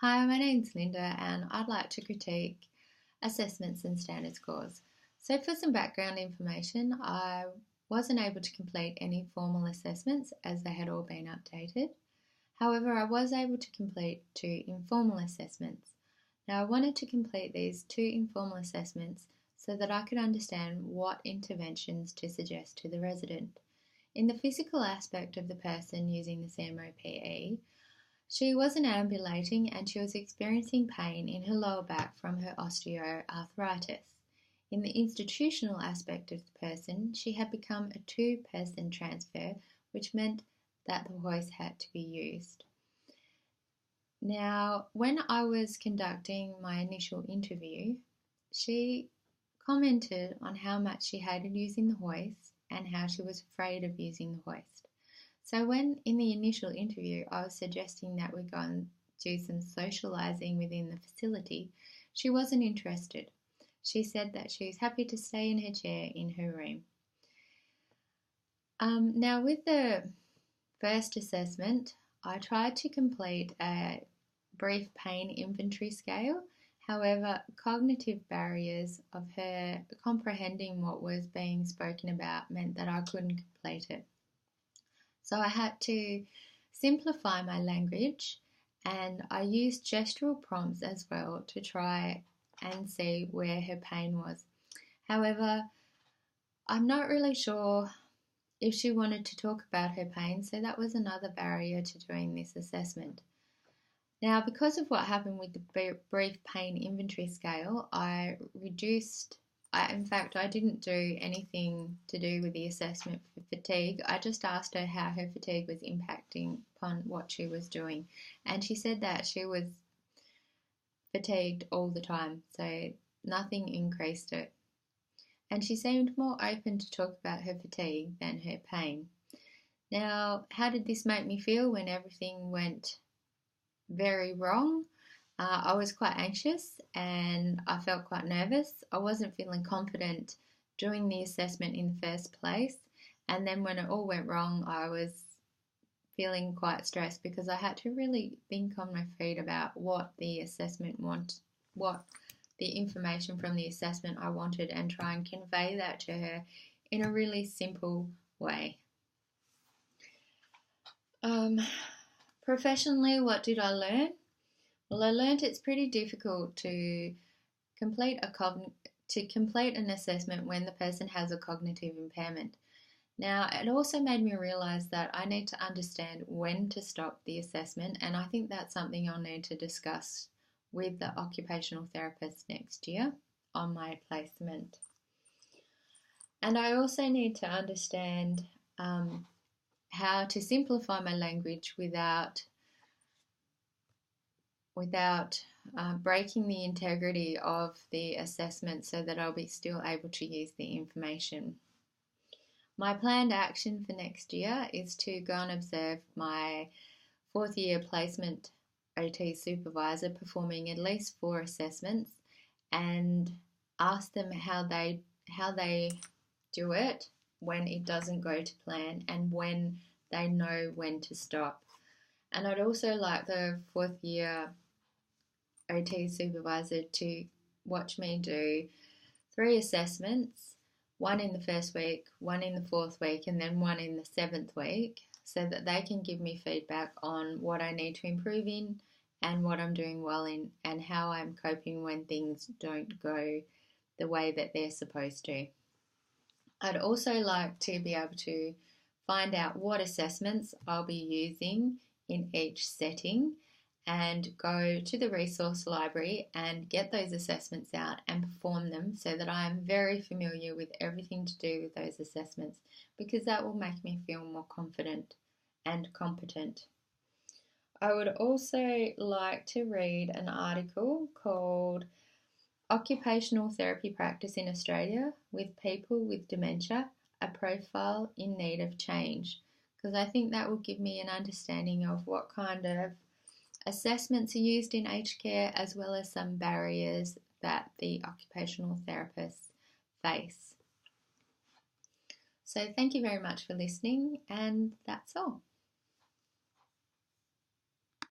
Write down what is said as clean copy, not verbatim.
Hi, my name's Linda, and I'd like to critique assessments and standard scores. So, for some background information, I wasn't able to complete any formal assessments as they had all been updated. However, I was able to complete two informal assessments. Now, I wanted to complete these two informal assessments so that I could understand what interventions to suggest to the resident. In the physical aspect of the person using the CMOPE, she wasn't ambulating and she was experiencing pain in her lower back from her osteoarthritis. In the institutional aspect of the person, she had become a two-person transfer, which meant that the hoist had to be used. Now, when I was conducting my initial interview, she commented on how much she hated using the hoist and how she was afraid of using the hoist. So when in the initial interview I was suggesting that we go and do some socialising within the facility, she wasn't interested. She said that she was happy to stay in her chair in her room. Now with the first assessment, I tried to complete a brief pain inventory scale. However, cognitive barriers of her comprehending what was being spoken about meant that I couldn't complete it. So I had to simplify my language, and I used gestural prompts as well to try and see where her pain was. However, I'm not really sure if she wanted to talk about her pain, so that was another barrier to doing this assessment. Now, because of what happened with the brief pain inventory scale, I didn't do anything to do with the assessment for fatigue. I just asked her how her fatigue was impacting upon what she was doing. And she said that she was fatigued all the time, so nothing increased it. And she seemed more open to talk about her fatigue than her pain. Now, how did this make me feel when everything went very wrong? I was quite anxious and I felt quite nervous. I wasn't feeling confident doing the assessment in the first place. And then when it all went wrong, I was feeling quite stressed because I had to really think on my feet about what the what the information from the assessment I wanted, and try and convey that to her in a really simple way. Professionally, what did I learn? Well, I learned it's pretty difficult to complete an assessment when the person has a cognitive impairment. Now, it also made me realise that I need to understand when to stop the assessment, and I think that's something I'll need to discuss with the occupational therapist next year on my placement. And I also need to understand how to simplify my language without breaking the integrity of the assessment, so that I'll be still able to use the information. My planned action for next year is to go and observe my fourth year placement OT supervisor performing at least 4 assessments, and ask them how they do it when it doesn't go to plan and when they know when to stop. And I'd also like the fourth year OT supervisor to watch me do 3 assessments, one in the first week, one in the 4th week, and then one in the 7th week, so that they can give me feedback on what I need to improve in and what I'm doing well in, and how I'm coping when things don't go the way that they're supposed to. I'd also like to be able to find out what assessments I'll be using in each setting, and go to the resource library and get those assessments out and perform them, so that I am very familiar with everything to do with those assessments, because that will make me feel more confident and competent. I would also like to read an article called Occupational Therapy Practice in Australia with People with Dementia, a Profile in Need of Change, because I think that will give me an understanding of what kind of assessments are used in aged care, as well as some barriers that the occupational therapists face. So thank you very much for listening, and that's all.